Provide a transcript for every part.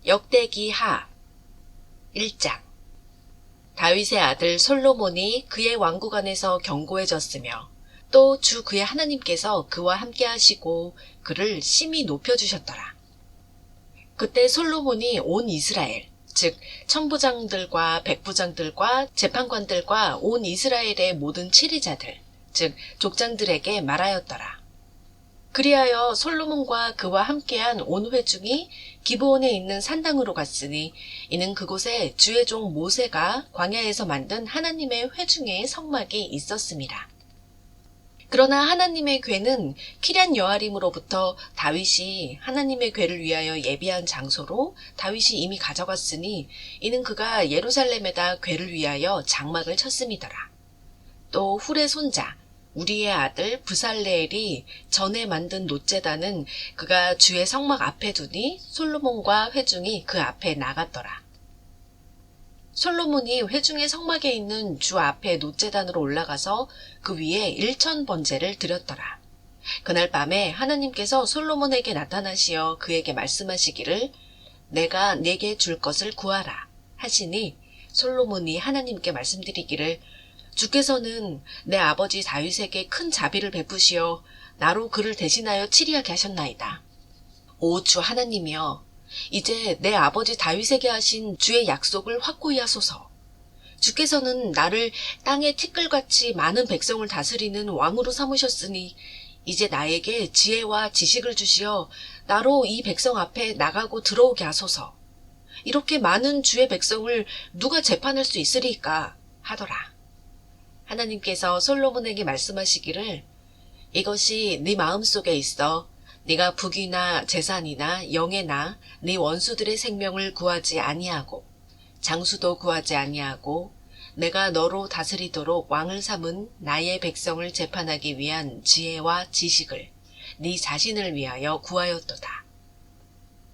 역대기하 1장. 다윗의 아들 솔로몬이 그의 왕국 안에서 견고해졌으며 또 주 그의 하나님께서 그와 함께 하시고 그를 심히 높여주셨더라. 그때 솔로몬이 온 이스라엘, 즉 천부장들과 백부장들과 재판관들과 온 이스라엘의 모든 치리자들, 즉 족장들에게 말하였더라. 그리하여 솔로몬과 그와 함께한 온 회중이 기브온에 있는 산당으로 갔으니 이는 그곳에 주의 종 모세가 광야에서 만든 하나님의 회중의 성막이 있었습니다. 그러나 하나님의 궤는 키럇 여아림으로부터 다윗이 하나님의 궤를 위하여 예비한 장소로 다윗이 이미 가져갔으니 이는 그가 예루살렘에다 궤를 위하여 장막을 쳤음이더라. 또 훌의 손자 우리의 아들 브살레엘이 전에 만든 놋제단은 그가 주의 성막 앞에 두니 솔로몬과 회중이 그 앞에 나갔더라. 솔로몬이 회중의 성막에 있는 주 앞에 놋제단으로 올라가서 그 위에 1000번제를 드렸더라. 그날 밤에 하나님께서 솔로몬에게 나타나시어 그에게 말씀하시기를 내가 네게 줄 것을 구하라 하시니 솔로몬이 하나님께 말씀드리기를 주께서는 내 아버지 다윗에게 큰 자비를 베푸시어 나로 그를 대신하여 치리하게 하셨나이다. 오 주 하나님이여, 이제 내 아버지 다윗에게 하신 주의 약속을 확고히 하소서. 주께서는 나를 땅의 티끌같이 많은 백성을 다스리는 왕으로 삼으셨으니 이제 나에게 지혜와 지식을 주시어 나로 이 백성 앞에 나가고 들어오게 하소서. 이렇게 많은 주의 백성을 누가 재판할 수 있으리까 하더라. 하나님께서 솔로몬에게 말씀하시기를 이것이 네 마음속에 있어 네가 북이나 재산이나 영예나 네 원수들의 생명을 구하지 아니하고 장수도 구하지 아니하고 내가 너로 다스리도록 왕을 삼은 나의 백성을 재판하기 위한 지혜와 지식을 네 자신을 위하여 구하였도다.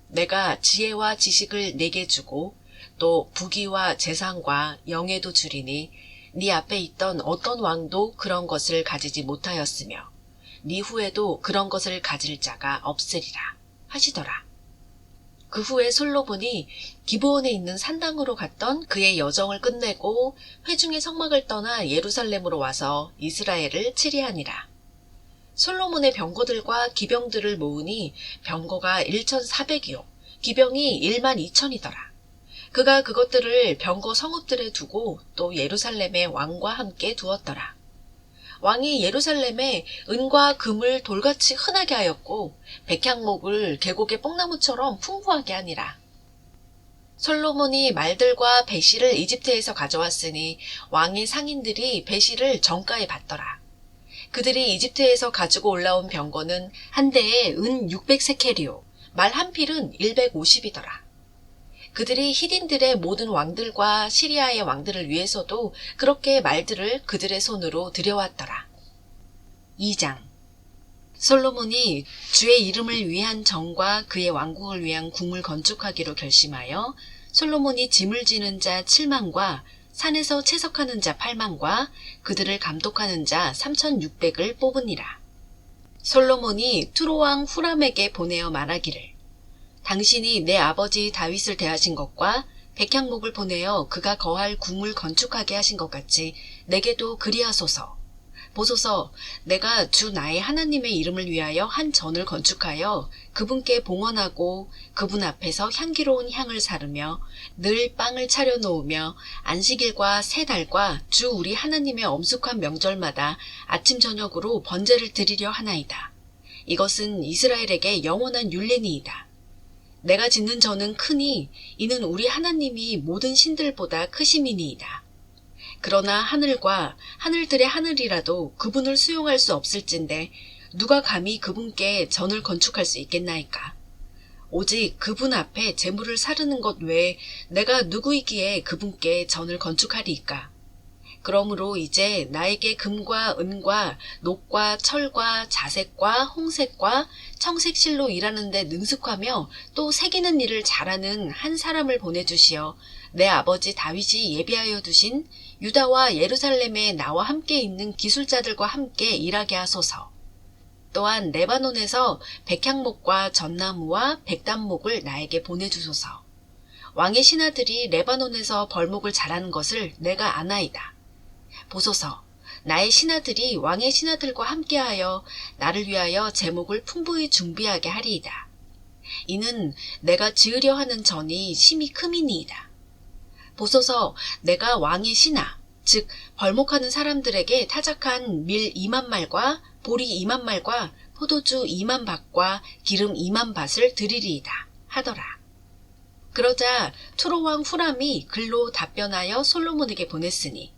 내가 지혜와 지식을 네게 주고 또 부귀와 재산과 영예도 주리니 네 앞에 있던 어떤 왕도 그런 것을 가지지 못하였으며 네 후에도 그런 것을 가질 자가 없으리라 하시더라. 그 후에 솔로몬이 기브온에 있는 산당으로 갔던 그의 여정을 끝내고 회중의 성막을 떠나 예루살렘으로 와서 이스라엘을 치리하니라. 솔로몬의 병거들과 기병들을 모으니 병거가 1400이요 기병이 12000이더라. 그가 그것들을 병거 성읍들에 두고 또 예루살렘의 왕과 함께 두었더라. 왕이 예루살렘에 은과 금을 돌같이 흔하게 하였고 백향목을 계곡의 뽕나무처럼 풍부하게 하니라. 솔로몬이 말들과 배실을 이집트에서 가져왔으니 왕의 상인들이 배실을 정가에 받더라. 그들이 이집트에서 가지고 올라온 병거는 한 대에 은 600세켈이요 말 한 필은 150이더라. 그들이 히딘들의 모든 왕들과 시리아의 왕들을 위해서도 그렇게 말들을 그들의 손으로 들여왔더라. 2장. 솔로몬이 주의 이름을 위한 정과 그의 왕국을 위한 궁을 건축하기로 결심하여 솔로몬이 짐을 지는 자 7만과 산에서 채석하는 자 8만과 그들을 감독하는 자 3600을 뽑으니라. 솔로몬이 투로왕 후람에게 보내어 말하기를 당신이 내 아버지 다윗을 대하신 것과 백향목을 보내어 그가 거할 궁을 건축하게 하신 것 같이 내게도 그리하소서. 보소서, 내가 주 나의 하나님의 이름을 위하여 한 전을 건축하여 그분께 봉헌하고 그분 앞에서 향기로운 향을 사르며 늘 빵을 차려 놓으며 안식일과 새 달과 주 우리 하나님의 엄숙한 명절마다 아침 저녁으로 번제를 드리려 하나이다. 이것은 이스라엘에게 영원한 율례니이다. 내가 짓는 전은 크니 이는 우리 하나님이 모든 신들보다 크심이니이다. 그러나 하늘과 하늘들의 하늘이라도 그분을 수용할 수 없을진데 누가 감히 그분께 전을 건축할 수 있겠나이까. 오직 그분 앞에 제물을 사르는 것 외에 내가 누구이기에 그분께 전을 건축하리이까. 그러므로 이제 나에게 금과 은과 녹과 철과 자색과 홍색과 청색실로 일하는 데 능숙하며 또 새기는 일을 잘하는 한 사람을 보내주시어 내 아버지 다윗이 예비하여 두신 유다와 예루살렘에 나와 함께 있는 기술자들과 함께 일하게 하소서. 또한 레바논에서 백향목과 전나무와 백단목을 나에게 보내주소서. 왕의 신하들이 레바논에서 벌목을 잘하는 것을 내가 아나이다. 보소서, 나의 신하들이 왕의 신하들과 함께하여 나를 위하여 제목을 풍부히 준비하게 하리이다. 이는 내가 지으려 하는 전이 심히 크미니이다. 보소서, 내가 왕의 신하, 즉 벌목하는 사람들에게 타작한 밀 2만 말과 보리 2만 말과 포도주 2만 밭과 기름 2만 밭을 드리리이다 하더라. 그러자 투로왕 후람이 글로 답변하여 솔로몬에게 보냈으니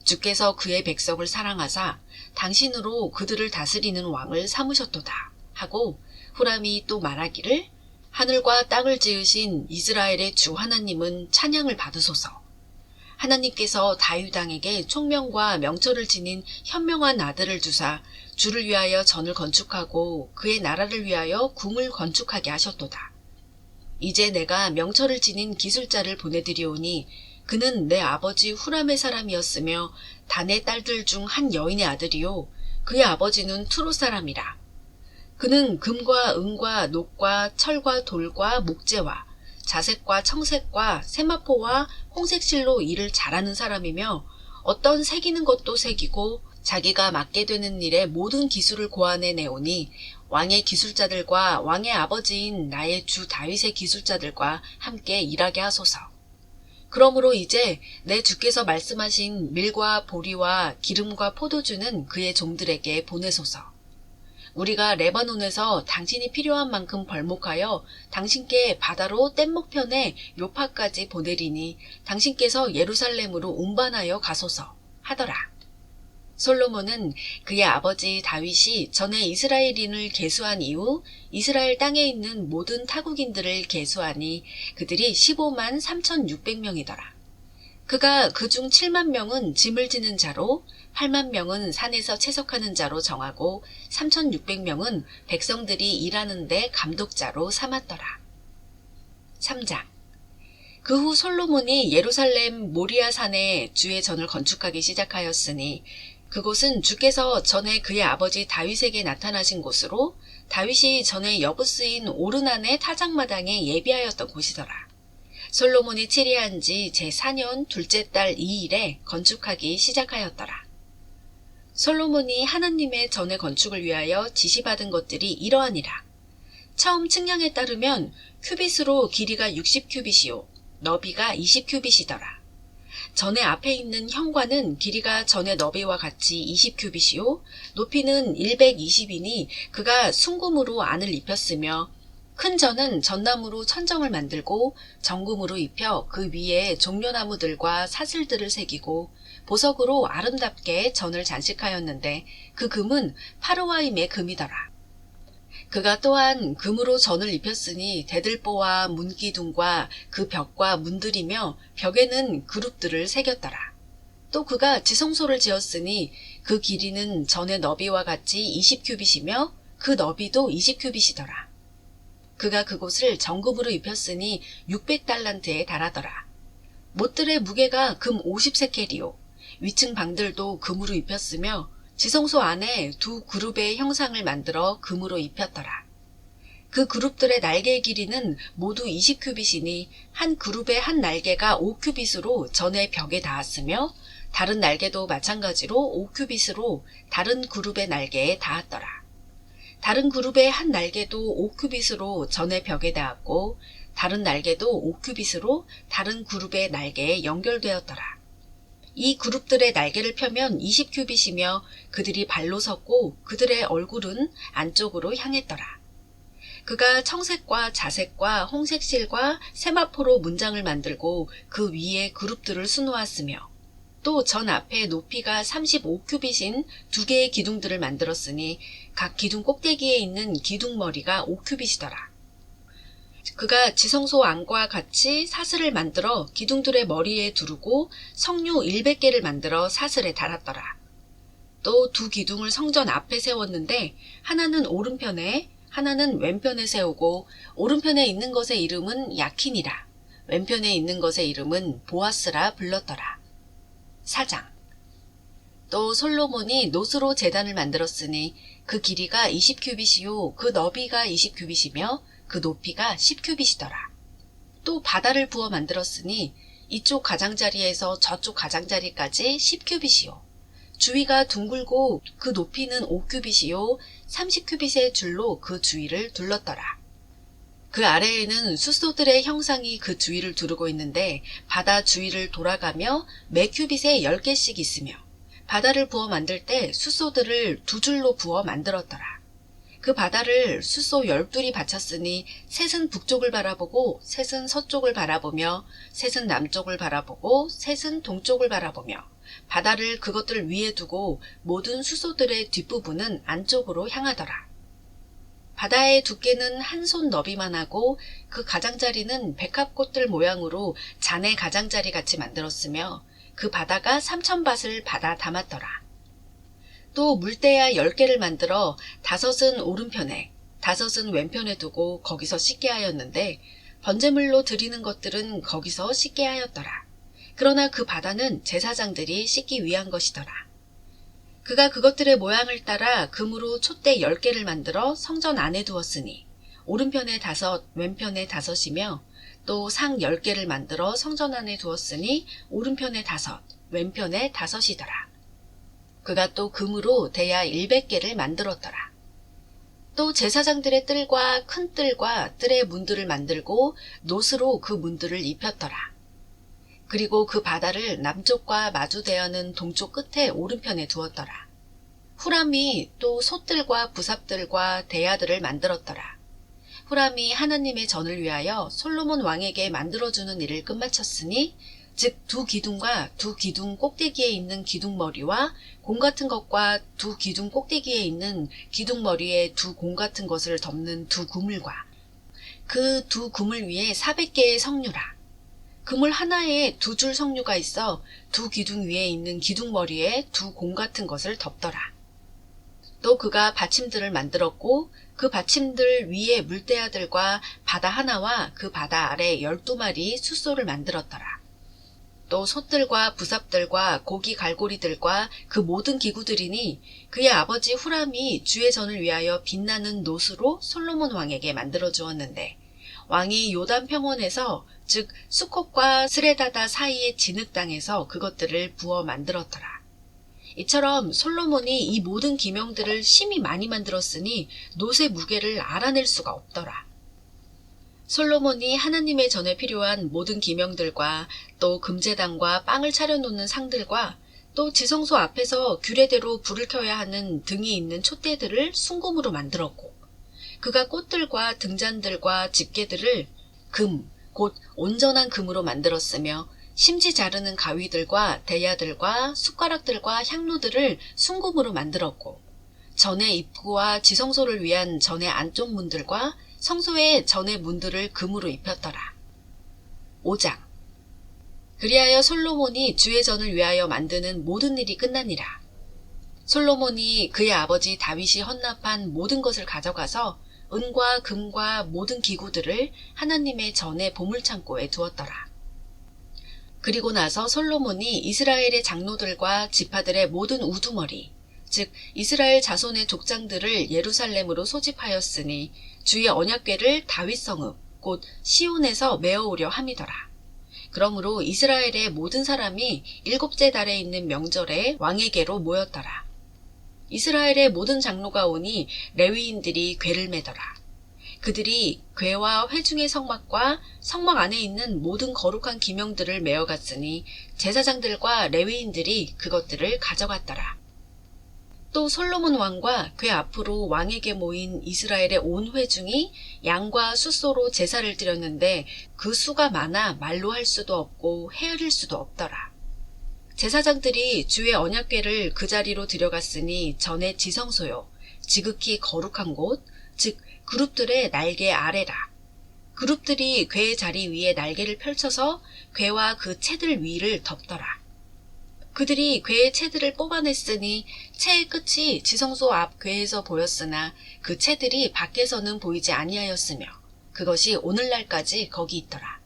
주께서 그의 백성을 사랑하사 당신으로 그들을 다스리는 왕을 삼으셨도다 하고, 후람이 또 말하기를 하늘과 땅을 지으신 이스라엘의 주 하나님은 찬양을 받으소서. 하나님께서 다윗 왕에게 총명과 명철을 지닌 현명한 아들을 주사 주를 위하여 전을 건축하고 그의 나라를 위하여 궁을 건축하게 하셨도다. 이제 내가 명철을 지닌 기술자를 보내드리오니 그는 내 아버지 후람의 사람이었으며 단의 딸들 중 한 여인의 아들이요 그의 아버지는 투로 사람이라. 그는 금과 은과 녹과 철과 돌과 목재와 자색과 청색과 세마포와 홍색실로 일을 잘하는 사람이며 어떤 새기는 것도 새기고 자기가 맡게 되는 일에 모든 기술을 고안해 내오니 왕의 기술자들과 왕의 아버지인 나의 주 다윗의 기술자들과 함께 일하게 하소서. 그러므로 이제 내 주께서 말씀하신 밀과 보리와 기름과 포도주는 그의 종들에게 보내소서. 우리가 레바논에서 당신이 필요한 만큼 벌목하여 당신께 바다로 뗏목편에 요파까지 보내리니 당신께서 예루살렘으로 운반하여 가소서 하더라. 솔로몬은 그의 아버지 다윗이 전에 이스라엘인을 계수한 이후 이스라엘 땅에 있는 모든 타국인들을 계수하니 그들이 15만 3,600명이더라. 그가 그중 7만 명은 짐을 지는 자로 8만 명은 산에서 채석하는 자로 정하고 3,600명은 백성들이 일하는데 감독자로 삼았더라. 3장. 그 후 솔로몬이 예루살렘 모리아 산에 주의 전을 건축하기 시작하였으니 그곳은 주께서 전에 그의 아버지 다윗에게 나타나신 곳으로 다윗이 전에 여부스인 오르난의 타작마당에 예비하였던 곳이더라. 솔로몬이 치리한 지 제4년 둘째 달 2일에 건축하기 시작하였더라. 솔로몬이 하나님의 전의 건축을 위하여 지시받은 것들이 이러하니라. 처음 측량에 따르면 큐빗으로 길이가 60큐빗이요 너비가 20큐빗이더라. 전의 앞에 있는 현관은 길이가 전의 너비와 같이 20큐빗이요 높이는 120이니 그가 순금으로 안을 입혔으며 큰 전은 전나무로 천정을 만들고 정금으로 입혀 그 위에 종려나무들과 사슬들을 새기고 보석으로 아름답게 전을 장식하였는데 그 금은 파르와임의 금이더라. 그가 또한 금으로 전을 입혔으니 대들보와 문기둥과 그 벽과 문들이며 벽에는 그룹들을 새겼더라. 또 그가 지성소를 지었으니 그 길이는 전의 너비와 같이 20큐빗이며 그 너비도 20큐빗이더라. 그가 그곳을 정금으로 입혔으니 600달란트에 달하더라. 못들의 무게가 금 50세켈이요 위층 방들도 금으로 입혔으며 지성소 안에 두 그룹의 형상을 만들어 금으로 입혔더라. 그 그룹들의 날개의 길이는 모두 20큐빗이니 한 그룹의 한 날개가 5큐빗으로 전의 벽에 닿았으며 다른 날개도 마찬가지로 5큐빗으로 다른 그룹의 날개에 닿았더라. 다른 그룹의 한 날개도 5큐빗으로 전의 벽에 닿았고 다른 날개도 5큐빗으로 다른 그룹의 날개에 연결되었더라. 이 그룹들의 날개를 펴면 20큐빗이며 그들이 발로 섰고 그들의 얼굴은 안쪽으로 향했더라. 그가 청색과 자색과 홍색실과 세마포로 문장을 만들고 그 위에 그룹들을 수놓았으며 또 전 앞에 높이가 35큐빗인 두 개의 기둥들을 만들었으니 각 기둥 꼭대기에 있는 기둥머리가 5큐빗이더라. 그가 지성소 안과 같이 사슬을 만들어 기둥들의 머리에 두르고 석류 100개를 만들어 사슬에 달았더라. 또 두 기둥을 성전 앞에 세웠는데 하나는 오른편에 하나는 왼편에 세우고 오른편에 있는 것의 이름은 야킨이라 왼편에 있는 것의 이름은 보아스라 불렀더라. 4장. 또 솔로몬이 노스로 제단을 만들었으니 그 길이가 20큐빗이요 그 너비가 20큐빗이며 그 높이가 10큐빗이더라. 또 바다를 부어 만들었으니 이쪽 가장자리에서 저쪽 가장자리까지 10큐빗이요. 주위가 둥글고 그 높이는 5큐빗이요. 30큐빗의 줄로 그 주위를 둘렀더라. 그 아래에는 숫소들의 형상이 그 주위를 두르고 있는데 바다 주위를 돌아가며 매 큐빗에 10개씩 있으며 바다를 부어 만들 때 숫소들을 두 줄로 부어 만들었더라. 그 바다를 숫소 12이 받쳤으니 셋은 북쪽을 바라보고 셋은 서쪽을 바라보며 셋은 남쪽을 바라보고 셋은 동쪽을 바라보며 바다를 그것들 위에 두고 모든 숫소들의 뒷부분은 안쪽으로 향하더라. 바다의 두께는 한 손 너비만 하고 그 가장자리는 백합꽃들 모양으로 잔의 가장자리 같이 만들었으며 그 바다가 3,000밭을 받아 담았더라. 또 물대야 10개를 만들어 5은 오른편에 5은 왼편에 두고 거기서 씻게 하였는데 번제물로 드리는 것들은 거기서 씻게 하였더라. 그러나 그 바다는 제사장들이 씻기 위한 것이더라. 그가 그것들의 모양을 따라 금으로 촛대 10개를 만들어 성전 안에 두었으니 오른편에 5, 왼편에 5이며 또 상 10개를 만들어 성전 안에 두었으니 오른편에 5, 왼편에 5이더라. 그가 또 금으로 대야 100개를 만들었더라. 또 제사장들의 뜰과 큰 뜰과 뜰의 문들을 만들고 노스로 그 문들을 입혔더라. 그리고 그 바다를 남쪽과 마주대하는 동쪽 끝에 오른편에 두었더라. 후람이 또 솥들과 부삽들과 대야들을 만들었더라. 후람이 하나님의 전을 위하여 솔로몬 왕에게 만들어주는 일을 끝마쳤으니 즉 두 기둥과 두 기둥 꼭대기에 있는 기둥머리와 공 같은 것과 두 기둥 꼭대기에 있는 기둥머리에 두 공 같은 것을 덮는 두 구물과 그 두 구물 위에 400개의 석류라. 그물 하나에 2줄 석류가 있어 두 기둥 위에 있는 기둥머리에 두 공 같은 것을 덮더라. 또 그가 받침들을 만들었고 그 받침들 위에 물대야들과 바다 하나와 그 바다 아래 12마리 숫소를 만들었더라. 또 솥들과 부삽들과 고기 갈고리들과 그 모든 기구들이니 그의 아버지 후람이 주의 전을 위하여 빛나는 노수로 솔로몬 왕에게 만들어 주었는데 왕이 요단 평원에서 즉 수콧과 스레다다 사이의 진흙 땅에서 그것들을 부어 만들었더라. 이처럼 솔로몬이 이 모든 기명들을 심히 많이 만들었으니 놋의 무게를 알아낼 수가 없더라. 솔로몬이 하나님의 전에 필요한 모든 기명들과 또 금제단과 빵을 차려놓는 상들과 또 지성소 앞에서 규례대로 불을 켜야 하는 등이 있는 촛대들을 순금으로 만들었고 그가 꽃들과 등잔들과 집게들을 금, 곧 온전한 금으로 만들었으며 심지 자르는 가위들과 대야들과 숟가락들과 향로들을 순금으로 만들었고 전의 입구와 지성소를 위한 전의 안쪽 문들과 성소의 전의 문들을 금으로 입혔더라. 5장. 그리하여 솔로몬이 주의 전을 위하여 만드는 모든 일이 끝나니라. 솔로몬이 그의 아버지 다윗이 헌납한 모든 것을 가져가서 은과 금과 모든 기구들을 하나님의 전의 보물창고에 두었더라. 그리고 나서 솔로몬이 이스라엘의 장로들과 지파들의 모든 우두머리, 즉 이스라엘 자손의 족장들을 예루살렘으로 소집하였으니 주의 언약궤를 다윗 성읍 곧 시온에서 메어오려 함이더라. 그러므로 이스라엘의 모든 사람이 7째 달에 있는 명절에 왕에게로 모였더라. 이스라엘의 모든 장로가 오니 레위인들이 궤를 매더라. 그들이 궤와 회중의 성막과 성막 안에 있는 모든 거룩한 기명들을 메어갔으니 제사장들과 레위인들이 그것들을 가져갔더라. 또 솔로몬 왕과 궤 앞으로 왕에게 모인 이스라엘의 온 회중이 양과 숫소로 제사를 드렸는데 그 수가 많아 말로 할 수도 없고 헤아릴 수도 없더라. 제사장들이 주의 언약궤를 그 자리로 들여갔으니 전의 지성소요 지극히 거룩한 곳 즉 그룹들의 날개 아래라. 그룹들이 궤의 자리 위에 날개를 펼쳐서 궤와 그 채들 위를 덮더라. 그들이 궤의 채들을 뽑아냈으니 채의 끝이 지성소 앞 궤에서 보였으나 그 채들이 밖에서는 보이지 아니하였으며 그것이 오늘날까지 거기 있더라.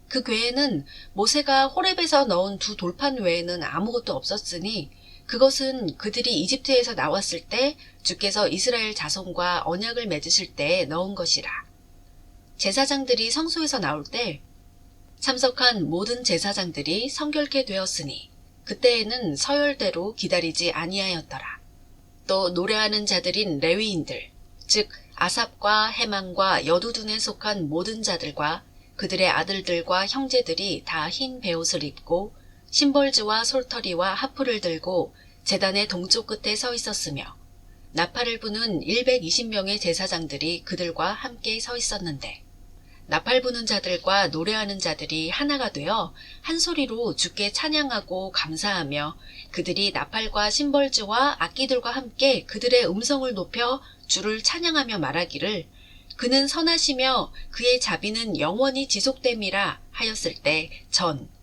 그 궤에는 모세가 호렙에서 넣은 2 돌판 외에는 아무것도 없었으니 그것은 그들이 이집트에서 나왔을 때 주께서 이스라엘 자손과 언약을 맺으실 때에 넣은 것이라. 제사장들이 성소에서 나올 때 참석한 모든 제사장들이 성결케 되었으니 그때에는 서열대로 기다리지 아니하였더라. 또 노래하는 자들인 레위인들, 즉 아삽과 헤만과 여두둔에 속한 모든 자들과 그들의 아들들과 형제들이 다 흰 베옷을 입고 심벌주와 솔터리와 하프를 들고 제단의 동쪽 끝에 서 있었으며 나팔을 부는 120명의 제사장들이 그들과 함께 서 있었는데 나팔 부는 자들과 노래하는 자들이 하나가 되어 한 소리로 주께 찬양하고 감사하며 그들이 나팔과 심벌주와 악기들과 함께 그들의 음성을 높여 주를 찬양하며 말하기를 그는 선하시며 그의 자비는 영원히 지속됨이라 하였을 때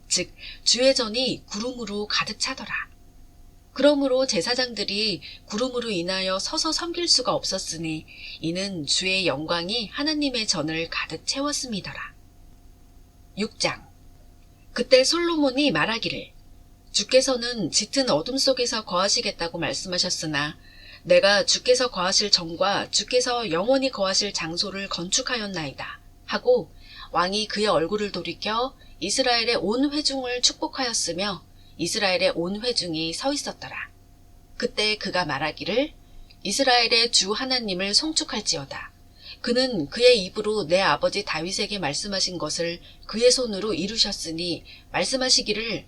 즉 주의 전이 구름으로 가득 차더라. 그러므로 제사장들이 구름으로 인하여 서서 섬길 수가 없었으니 이는 주의 영광이 하나님의 전을 가득 채웠음이더라. 6장. 그때 솔로몬이 말하기를 주께서는 짙은 어둠 속에서 거하시겠다고 말씀하셨으나 내가 주께서 거하실 전과 주께서 영원히 거하실 장소를 건축하였나이다 하고 왕이 그의 얼굴을 돌이켜 이스라엘의 온 회중을 축복하였으며 이스라엘의 온 회중이 서 있었더라. 그때 그가 말하기를 이스라엘의 주 하나님을 송축할지어다. 그는 그의 입으로 내 아버지 다윗에게 말씀하신 것을 그의 손으로 이루셨으니 말씀하시기를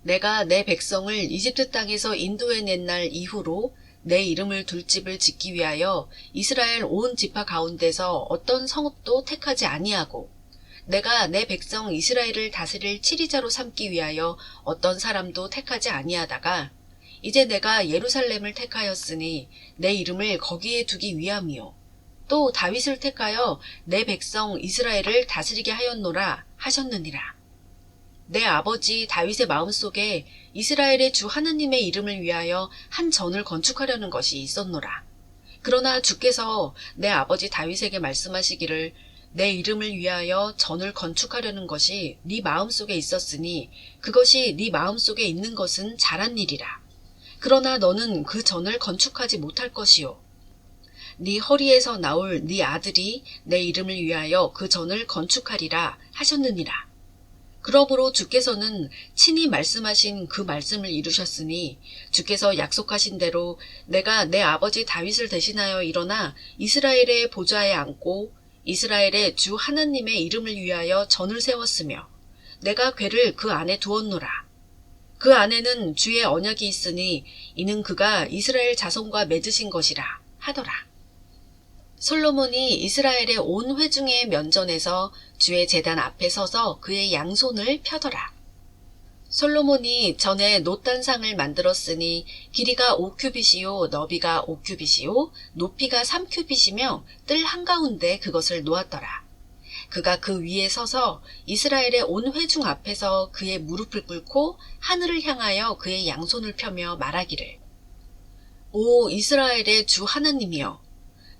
내가 내 백성을 이집트 땅에서 인도해낸 날 이후로 내 이름을 둘 집을 짓기 위하여 이스라엘 온 지파 가운데서 어떤 성읍도 택하지 아니하고 내가 내 백성 이스라엘을 다스릴 치리자로 삼기 위하여 어떤 사람도 택하지 아니하다가 이제 내가 예루살렘을 택하였으니 내 이름을 거기에 두기 위함이요 또 다윗을 택하여 내 백성 이스라엘을 다스리게 하였노라 하셨느니라. 내 아버지 다윗의 마음속에 이스라엘의 주 하나님의 이름을 위하여 한 전을 건축하려는 것이 있었노라. 그러나 주께서 내 아버지 다윗에게 말씀하시기를 내 이름을 위하여 전을 건축하려는 것이 네 마음속에 있었으니 그것이 네 마음속에 있는 것은 잘한 일이라. 그러나 너는 그 전을 건축하지 못할 것이요. 네 허리에서 나올 네 아들이 내 이름을 위하여 그 전을 건축하리라 하셨느니라. 그러므로 주께서는 친히 말씀하신 그 말씀을 이루셨으니 주께서 약속하신 대로 내가 내 아버지 다윗을 대신하여 일어나 이스라엘의 보좌에 앉고 이스라엘의 주 하나님의 이름을 위하여 전을 세웠으며 내가 궤를 그 안에 두었노라. 그 안에는 주의 언약이 있으니 이는 그가 이스라엘 자손과 맺으신 것이라 하더라. 솔로몬이 이스라엘의 온 회중의 면전에서 주의 제단 앞에 서서 그의 양손을 펴더라. 솔로몬이 전에 놋단상을 만들었으니 길이가 5큐빗이요 너비가 5큐빗이요 높이가 3큐빗이며 뜰 한가운데 그것을 놓았더라. 그가 그 위에 서서 이스라엘의 온 회중 앞에서 그의 무릎을 꿇고 하늘을 향하여 그의 양손을 펴며 말하기를 오 이스라엘의 주 하나님이여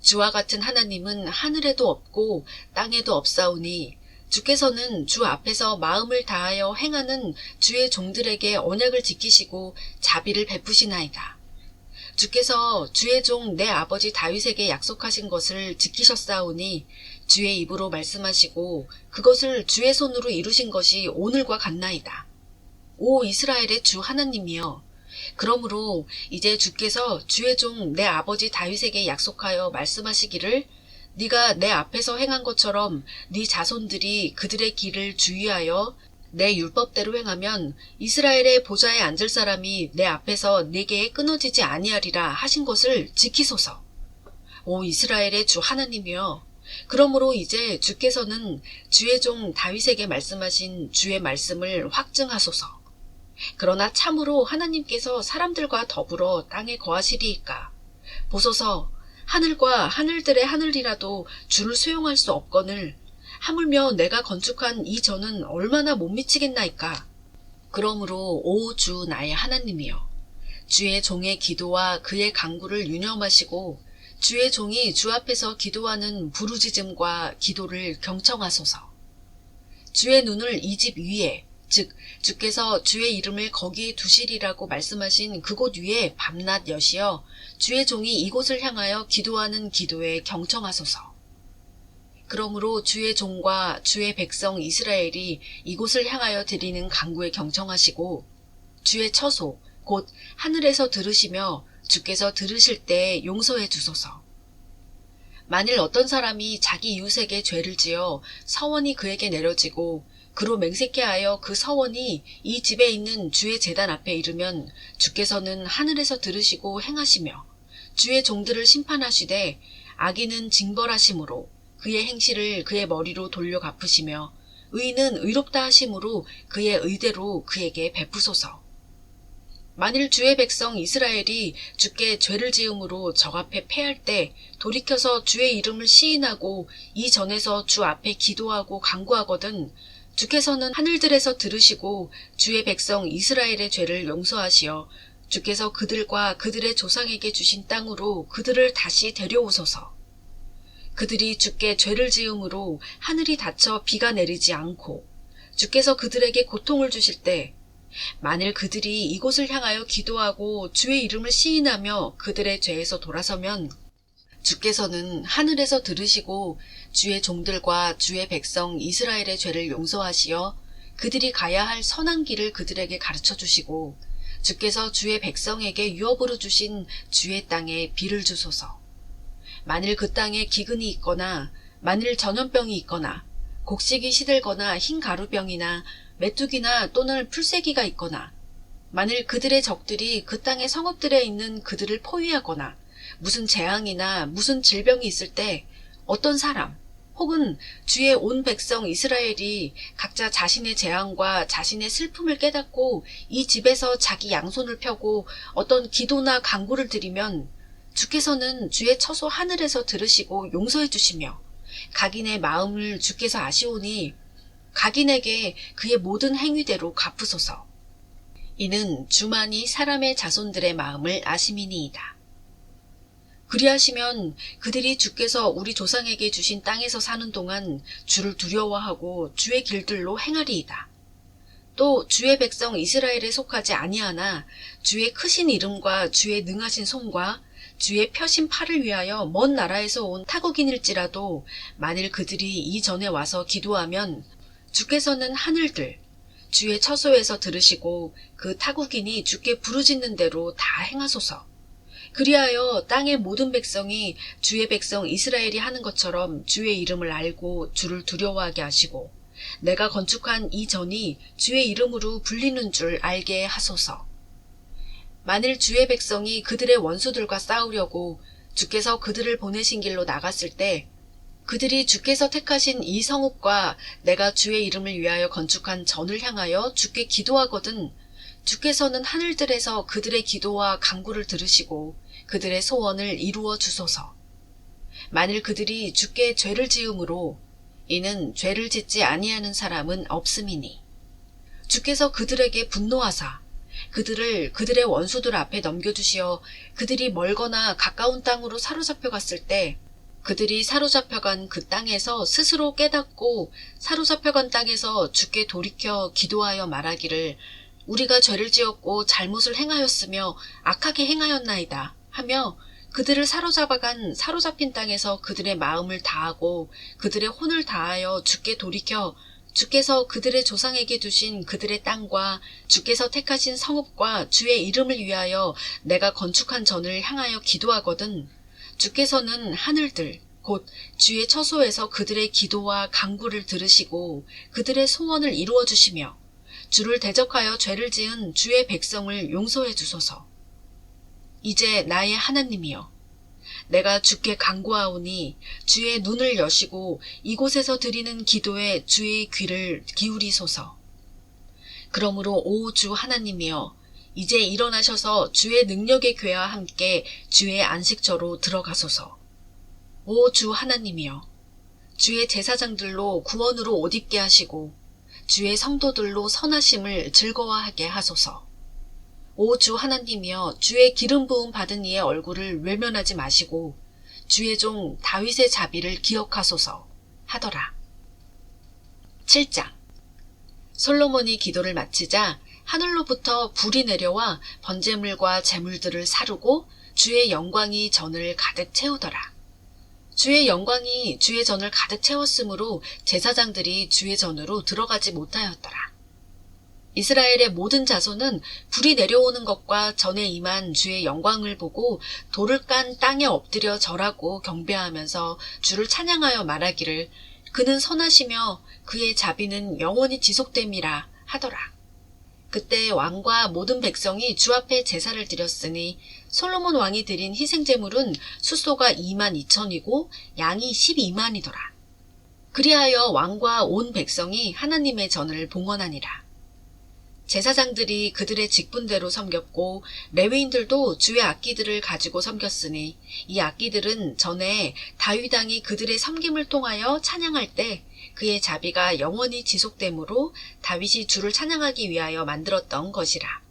주와 같은 하나님은 하늘에도 없고 땅에도 없사오니 주께서는 주 앞에서 마음을 다하여 행하는 주의 종들에게 언약을 지키시고 자비를 베푸시나이다. 주께서 주의 종 내 아버지 다윗에게 약속하신 것을 지키셨사오니 주의 입으로 말씀하시고 그것을 주의 손으로 이루신 것이 오늘과 같나이다. 오 이스라엘의 주 하나님이여 그러므로 이제 주께서 주의 종 내 아버지 다윗에게 약속하여 말씀하시기를 네가 내 앞에서 행한 것처럼 네 자손들이 그들의 길을 주의하여 내 율법대로 행하면 이스라엘의 보좌에 앉을 사람이 내 앞에서 네게 끊어지지 아니하리라 하신 것을 지키소서. 오 이스라엘의 주 하나님이여 그러므로 이제 주께서는 주의 종 다윗에게 말씀하신 주의 말씀을 확증하소서. 그러나 참으로 하나님께서 사람들과 더불어 땅에 거하시리이까. 보소서 하늘과 하늘들의 하늘이라도 주를 수용할 수 없거늘 하물며 내가 건축한 이 전은 얼마나 못 미치겠나이까. 그러므로 오 주 나의 하나님이여 주의 종의 기도와 그의 간구를 유념하시고 주의 종이 주 앞에서 기도하는 부르짖음과 기도를 경청하소서. 주의 눈을 이 집 위에 즉 주께서 주의 이름을 거기에 두시리라고 말씀하신 그곳 위에 밤낮 여시어 주의 종이 이곳을 향하여 기도하는 기도에 경청하소서. 그러므로 주의 종과 주의 백성 이스라엘이 이곳을 향하여 드리는 간구에 경청하시고 주의 처소 곧 하늘에서 들으시며 주께서 들으실 때에 용서해 주소서. 만일 어떤 사람이 자기 이웃에게 죄를 지어 서원이 그에게 내려지고 그로 맹세케 하여 그 서원이 이 집에 있는 주의 제단 앞에 이르면 주께서는 하늘에서 들으시고 행하시며 주의 종들을 심판하시되 악인은 징벌하심으로 그의 행실을 그의 머리로 돌려 갚으시며 의인은 의롭다 하심으로 그의 의대로 그에게 베푸소서. 만일 주의 백성 이스라엘이 주께 죄를 지음으로 적 앞에 패할 때 돌이켜서 주의 이름을 시인하고 이 전에서 주 앞에 기도하고 간구하거든 주께서는 하늘들에서 들으시고 주의 백성 이스라엘의 죄를 용서하시어 주께서 그들과 그들의 조상에게 주신 땅으로 그들을 다시 데려오소서. 그들이 주께 죄를 지음으로 하늘이 닫혀 비가 내리지 않고 주께서 그들에게 고통을 주실 때 만일 그들이 이곳을 향하여 기도하고 주의 이름을 시인하며 그들의 죄에서 돌아서면 주께서는 하늘에서 들으시고 주의 종들과 주의 백성 이스라엘의 죄를 용서하시어 그들이 가야 할 선한 길을 그들에게 가르쳐 주시고 주께서 주의 백성에게 유업으로 주신 주의 땅에 비를 주소서. 만일 그 땅에 기근이 있거나 만일 전염병이 있거나 곡식이 시들거나 흰 가루병이나 메뚜기나 또는 풀새기가 있거나 만일 그들의 적들이 그 땅의 성읍들에 있는 그들을 포위하거나 무슨 재앙이나 무슨 질병이 있을 때 어떤 사람 혹은 주의 온 백성 이스라엘이 각자 자신의 재앙과 자신의 슬픔을 깨닫고 이 집에서 자기 양손을 펴고 어떤 기도나 간구를 드리면 주께서는 주의 처소 하늘에서 들으시고 용서해 주시며 각인의 마음을 주께서 아시오니 각인에게 그의 모든 행위대로 갚으소서. 이는 주만이 사람의 자손들의 마음을 아심이니이다. 그리하시면 그들이 주께서 우리 조상에게 주신 땅에서 사는 동안 주를 두려워하고 주의 길들로 행하리이다. 또 주의 백성 이스라엘에 속하지 아니하나 주의 크신 이름과 주의 능하신 손과 주의 펴신 팔을 위하여 먼 나라에서 온 타국인일지라도 만일 그들이 이전에 와서 기도하면 주께서는 하늘들 주의 처소에서 들으시고 그 타국인이 주께 부르짖는 대로 다 행하소서. 그리하여 땅의 모든 백성이 주의 백성 이스라엘이 하는 것처럼 주의 이름을 알고 주를 두려워하게 하시고 내가 건축한 이 전이 주의 이름으로 불리는 줄 알게 하소서. 만일 주의 백성이 그들의 원수들과 싸우려고 주께서 그들을 보내신 길로 나갔을 때 그들이 주께서 택하신 이 성읍과 내가 주의 이름을 위하여 건축한 전을 향하여 주께 기도하거든 주께서는 하늘들에서 그들의 기도와 간구를 들으시고 그들의 소원을 이루어 주소서. 만일 그들이 주께 죄를 지음으로 이는 죄를 짓지 아니하는 사람은 없음이니 주께서 그들에게 분노하사 그들을 그들의 원수들 앞에 넘겨주시어 그들이 멀거나 가까운 땅으로 사로잡혀 갔을 때 그들이 사로잡혀간 그 땅에서 스스로 깨닫고 사로잡혀간 땅에서 주께 돌이켜 기도하여 말하기를 우리가 죄를 지었고 잘못을 행하였으며 악하게 행하였나이다 하며 그들을 사로잡아간 사로잡힌 땅에서 그들의 마음을 다하고 그들의 혼을 다하여 주께 돌이켜 주께서 그들의 조상에게 두신 그들의 땅과 주께서 택하신 성읍과 주의 이름을 위하여 내가 건축한 전을 향하여 기도하거든 주께서는 하늘들 곧 주의 처소에서 그들의 기도와 간구를 들으시고 그들의 소원을 이루어 주시며 주를 대적하여 죄를 지은 주의 백성을 용서해 주소서. 이제 나의 하나님이여 내가 주께 간구하오니 주의 눈을 여시고 이곳에서 드리는 기도에 주의 귀를 기울이소서. 그러므로 오 주 하나님이여 이제 일어나셔서 주의 능력의 궤와 함께 주의 안식처로 들어가소서. 오 주 하나님이여 주의 제사장들로 구원으로 옷 입게 하시고 주의 성도들로 선하심을 즐거워하게 하소서. 오 주 하나님이여 주의 기름 부음 받은 이의 얼굴을 외면하지 마시고 주의 종 다윗의 자비를 기억하소서 하더라. 7장 솔로몬이 기도를 마치자 하늘로부터 불이 내려와 번제물과 제물들을 사르고 주의 영광이 전을 가득 채우더라. 주의 영광이 주의 전을 가득 채웠으므로 제사장들이 주의 전으로 들어가지 못하였더라. 이스라엘의 모든 자손은 불이 내려오는 것과 전에 임한 주의 영광을 보고 돌을 깐 땅에 엎드려 절하고 경배하면서 주를 찬양하여 말하기를 그는 선하시며 그의 자비는 영원히 지속됨이라 하더라. 그때 왕과 모든 백성이 주 앞에 제사를 드렸으니 솔로몬 왕이 드린 희생제물은 숫소가 22,000이고 양이 12만이더라. 그리하여 왕과 온 백성이 하나님의 전을 봉헌하니라. 제사장들이 그들의 직분대로 섬겼고 레위인들도 주의 악기들을 가지고 섬겼으니 이 악기들은 전에 다윗 왕이 그들의 섬김을 통하여 찬양할 때 그의 자비가 영원히 지속되므로 다윗이 주를 찬양하기 위하여 만들었던 것이라.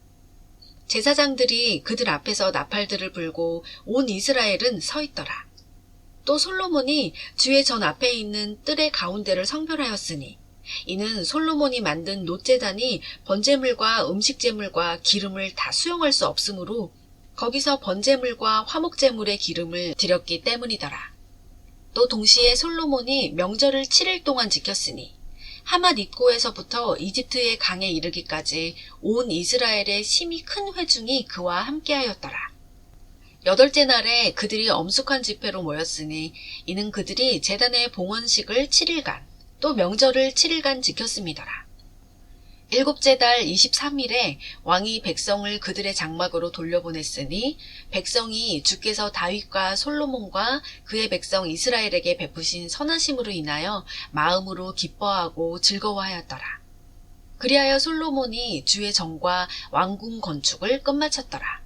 제사장들이 그들 앞에서 나팔들을 불고 온 이스라엘은 서 있더라. 또 솔로몬이 주의 전 앞에 있는 뜰의 가운데를 성별하였으니 이는 솔로몬이 만든 놋제단이 번제물과 음식제물과 기름을 다 수용할 수 없으므로 거기서 번제물과 화목제물의 기름을 드렸기 때문이더라. 또 동시에 솔로몬이 명절을 7일 동안 지켰으니 하맛 입고에서부터 이집트의 강에 이르기까지 온 이스라엘의 심히 큰 회중이 그와 함께하였더라. 8째 날에 그들이 엄숙한 집회로 모였으니 이는 그들이 제단의 봉헌식을 7일간 또 명절을 7일간 지켰음이더라. 7째 달 23일에 왕이 백성을 그들의 장막으로 돌려보냈으니 백성이 주께서 다윗과 솔로몬과 그의 백성 이스라엘에게 베푸신 선하심으로 인하여 마음으로 기뻐하고 즐거워하였더라. 그리하여 솔로몬이 주의 정과 왕궁 건축을 끝마쳤더라.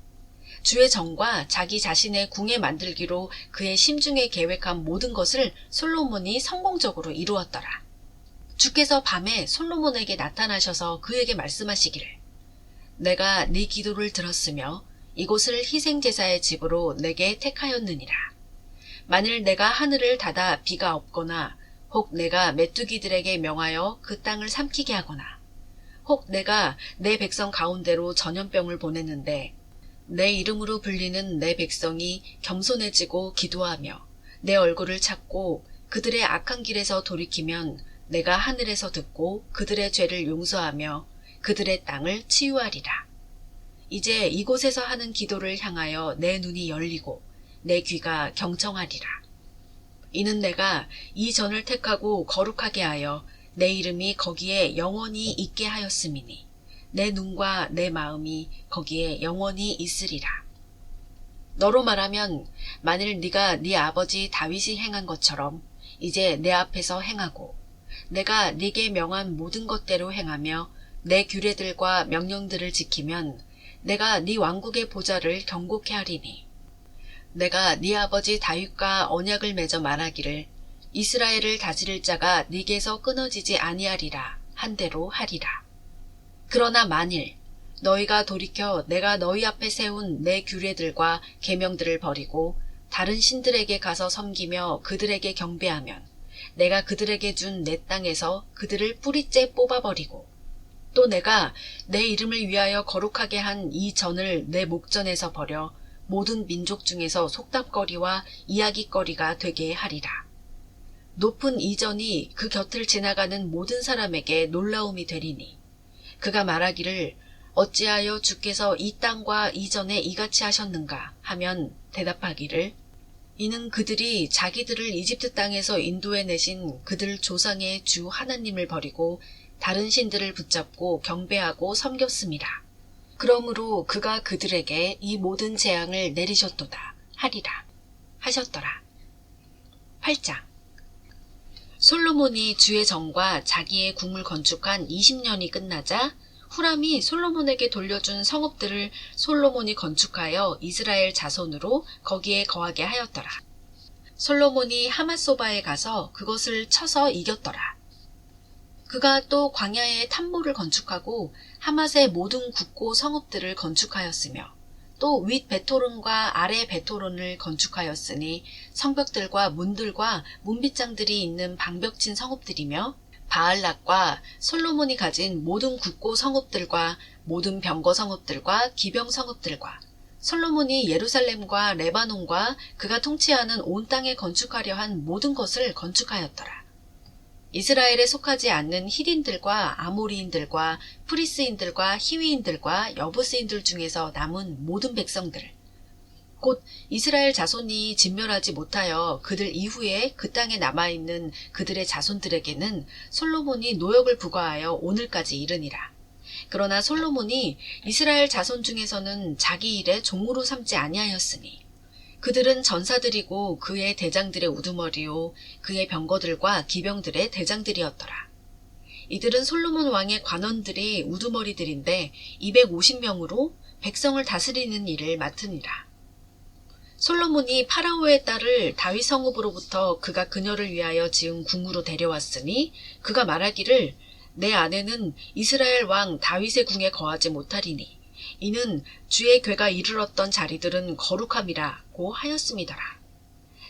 주의 정과 자기 자신의 궁에 만들기로 그의 심중에 계획한 모든 것을 솔로몬이 성공적으로 이루었더라. 주께서 밤에 솔로몬에게 나타나셔서 그에게 말씀하시기를 내가 네 기도를 들었으며 이곳을 희생제사의 집으로 내게 택하였느니라. 만일 내가 하늘을 닫아 비가 없거나 혹 내가 메뚜기들에게 명하여 그 땅을 삼키게 하거나 혹 내가 내 백성 가운데로 전염병을 보냈는데 내 이름으로 불리는 내 백성이 겸손해지고 기도하며 내 얼굴을 찾고 그들의 악한 길에서 돌이키면 내가 하늘에서 듣고 그들의 죄를 용서하며 그들의 땅을 치유하리라. 이제 이곳에서 하는 기도를 향하여 내 눈이 열리고 내 귀가 경청하리라. 이는 내가 이 전을 택하고 거룩하게 하여 내 이름이 거기에 영원히 있게 하였음이니 내 눈과 내 마음이 거기에 영원히 있으리라. 너로 말하면 만일 네가 네 아버지 다윗이 행한 것처럼 이제 내 앞에서 행하고 내가 네게 명한 모든 것대로 행하며 내 규례들과 명령들을 지키면 내가 네 왕국의 보좌를 경고케 하리니 내가 네 아버지 다윗과 언약을 맺어 말하기를 이스라엘을 다스릴 자가 네게서 끊어지지 아니하리라 한 대로 하리라. 그러나 만일 너희가 돌이켜 내가 너희 앞에 세운 내 규례들과 계명들을 버리고 다른 신들에게 가서 섬기며 그들에게 경배하면 내가 그들에게 준 내 땅에서 그들을 뿌리째 뽑아버리고 또 내가 내 이름을 위하여 거룩하게 한 이 전을 내 목전에서 버려 모든 민족 중에서 속담거리와 이야기거리가 되게 하리라. 높은 이 전이 그 곁을 지나가는 모든 사람에게 놀라움이 되리니 그가 말하기를 어찌하여 주께서 이 땅과 이 전에 이같이 하셨는가 하면 대답하기를 이는 그들이 자기들을 이집트 땅에서 인도해내신 그들 조상의 주 하나님을 버리고 다른 신들을 붙잡고 경배하고 섬겼음이라. 그러므로 그가 그들에게 이 모든 재앙을 내리셨도다 하리라 하셨더라. 8장 솔로몬이 주의 정과 자기의 궁을 건축한 20년이 끝나자 후람이 솔로몬에게 돌려준 성읍들을 솔로몬이 건축하여 이스라엘 자손으로 거기에 거하게 하였더라. 솔로몬이 하맛소바에 가서 그것을 쳐서 이겼더라. 그가 또 광야에 탐모를 건축하고 하맛의 모든 굳고 성읍들을 건축하였으며 또 윗 베토론과 아래 베토론을 건축하였으니 성벽들과 문들과 문빗장들이 있는 방벽친 성읍들이며 바알락과 솔로몬이 가진 모든 굳고 성읍들과 모든 병거 성읍들과 기병 성읍들과 솔로몬이 예루살렘과 레바논과 그가 통치하는 온 땅에 건축하려 한 모든 것을 건축하였더라. 이스라엘에 속하지 않는 히딘들과 아모리인들과 프리스인들과 히위인들과 여부스인들 중에서 남은 모든 백성들, 곧 이스라엘 자손이 진멸하지 못하여 그들 이후에 그 땅에 남아있는 그들의 자손들에게는 솔로몬이 노역을 부과하여 오늘까지 이르니라. 그러나 솔로몬이 이스라엘 자손 중에서는 자기 일에 종으로 삼지 아니하였으니 그들은 전사들이고 그의 대장들의 우두머리요 그의 병거들과 기병들의 대장들이었더라. 이들은 솔로몬 왕의 관원들이 우두머리들인데 250명으로 백성을 다스리는 일을 맡으니라. 솔로몬이 파라오의 딸을 다윗 성읍으로부터 그가 그녀를 위하여 지은 궁으로 데려왔으니 그가 말하기를 내 아내는 이스라엘 왕 다윗의 궁에 거하지 못하리니 이는 주의 궤가 이르렀던 자리들은 거룩함이라고 하였음이더라.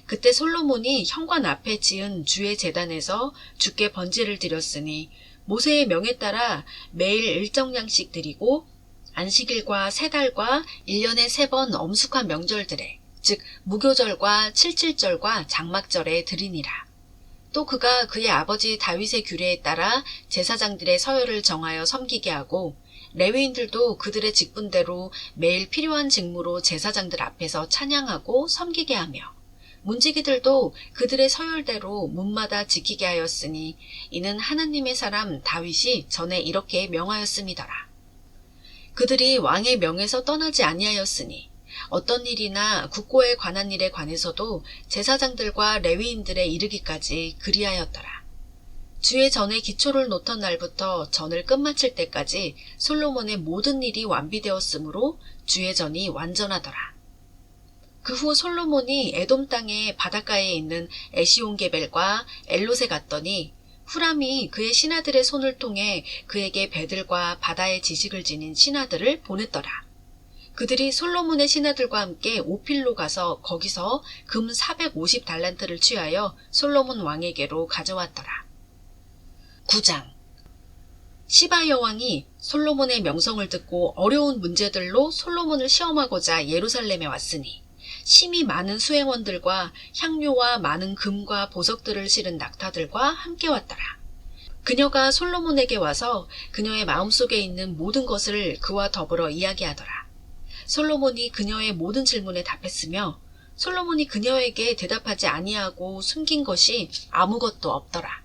그때 솔로몬이 현관 앞에 지은 주의 제단에서 주께 번제를 드렸으니 모세의 명에 따라 매일 일정량씩 드리고 안식일과 세 달과 1년에 3번 엄숙한 명절들에 즉 무교절과 칠칠절과 장막절에 드리니라. 또 그가 그의 아버지 다윗의 규례에 따라 제사장들의 서열을 정하여 섬기게 하고 레위인들도 그들의 직분대로 매일 필요한 직무로 제사장들 앞에서 찬양하고 섬기게 하며 문지기들도 그들의 서열대로 문마다 지키게 하였으니 이는 하나님의 사람 다윗이 전에 이렇게 명하였음이더라. 그들이 왕의 명에서 떠나지 아니하였으니 어떤 일이나 국고에 관한 일에 관해서도 제사장들과 레위인들에 이르기까지 그리하였더라. 주의 전에 기초를 놓던 날부터 전을 끝마칠 때까지 솔로몬의 모든 일이 완비되었으므로 주의 전이 완전하더라. 그 후 솔로몬이 에돔 땅의 바닷가에 있는 에시온게벨과 엘롯에 갔더니 후람이 그의 신하들의 손을 통해 그에게 배들과 바다의 지식을 지닌 신하들을 보냈더라. 그들이 솔로몬의 신하들과 함께 오필로 가서 거기서 금 450달란트를 취하여 솔로몬 왕에게로 가져왔더라. 9장. 시바 여왕이 솔로몬의 명성을 듣고 어려운 문제들로 솔로몬을 시험하고자 예루살렘에 왔으니 심히 많은 수행원들과 향료와 많은 금과 보석들을 실은 낙타들과 함께 왔더라. 그녀가 솔로몬에게 와서 그녀의 마음속에 있는 모든 것을 그와 더불어 이야기하더라. 솔로몬이 그녀의 모든 질문에 답했으며 솔로몬이 그녀에게 대답하지 아니하고 숨긴 것이 아무것도 없더라.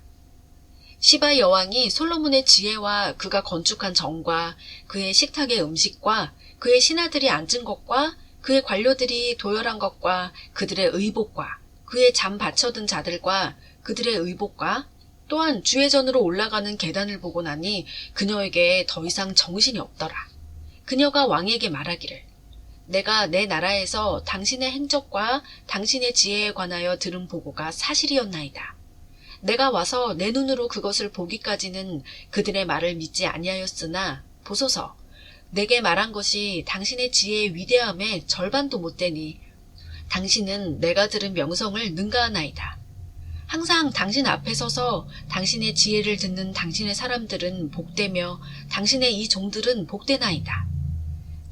시바 여왕이 솔로몬의 지혜와 그가 건축한 정과 그의 식탁의 음식과 그의 신하들이 앉은 것과 그의 관료들이 도열한 것과 그들의 의복과 그의 잠 받쳐든 자들과 그들의 의복과 또한 주의 전으로 올라가는 계단을 보고 나니 그녀에게 더 이상 정신이 없더라. 그녀가 왕에게 말하기를 내가 내 나라에서 당신의 행적과 당신의 지혜에 관하여 들은 보고가 사실이었나이다. 내가 와서 내 눈으로 그것을 보기까지는 그들의 말을 믿지 아니하였으나 보소서 내게 말한 것이 당신의 지혜의 위대함의 절반도 못 되니 당신은 내가 들은 명성을 능가하나이다. 항상 당신 앞에 서서 당신의 지혜를 듣는 당신의 사람들은 복되며 당신의 이 종들은 복되나이다.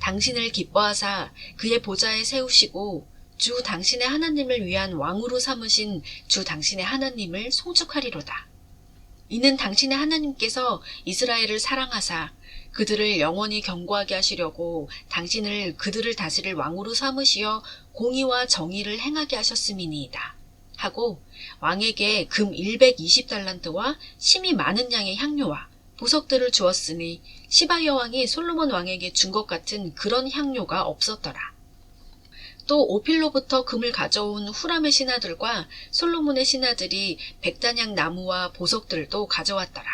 당신을 기뻐하사 그의 보좌에 세우시고 주 당신의 하나님을 위한 왕으로 삼으신 주 당신의 하나님을 송축하리로다. 이는 당신의 하나님께서 이스라엘을 사랑하사 그들을 영원히 견고하게 하시려고 당신을 그들을 다스릴 왕으로 삼으시어 공의와 정의를 행하게 하셨음이니이다. 하고 왕에게 금 120달란트와 심히 많은 양의 향료와 보석들을 주었으니 시바 여왕이 솔로몬 왕에게 준 것 같은 그런 향료가 없었더라. 또 오필로부터 금을 가져온 후람의 신하들과 솔로몬의 신하들이 백단향 나무와 보석들도 가져왔더라.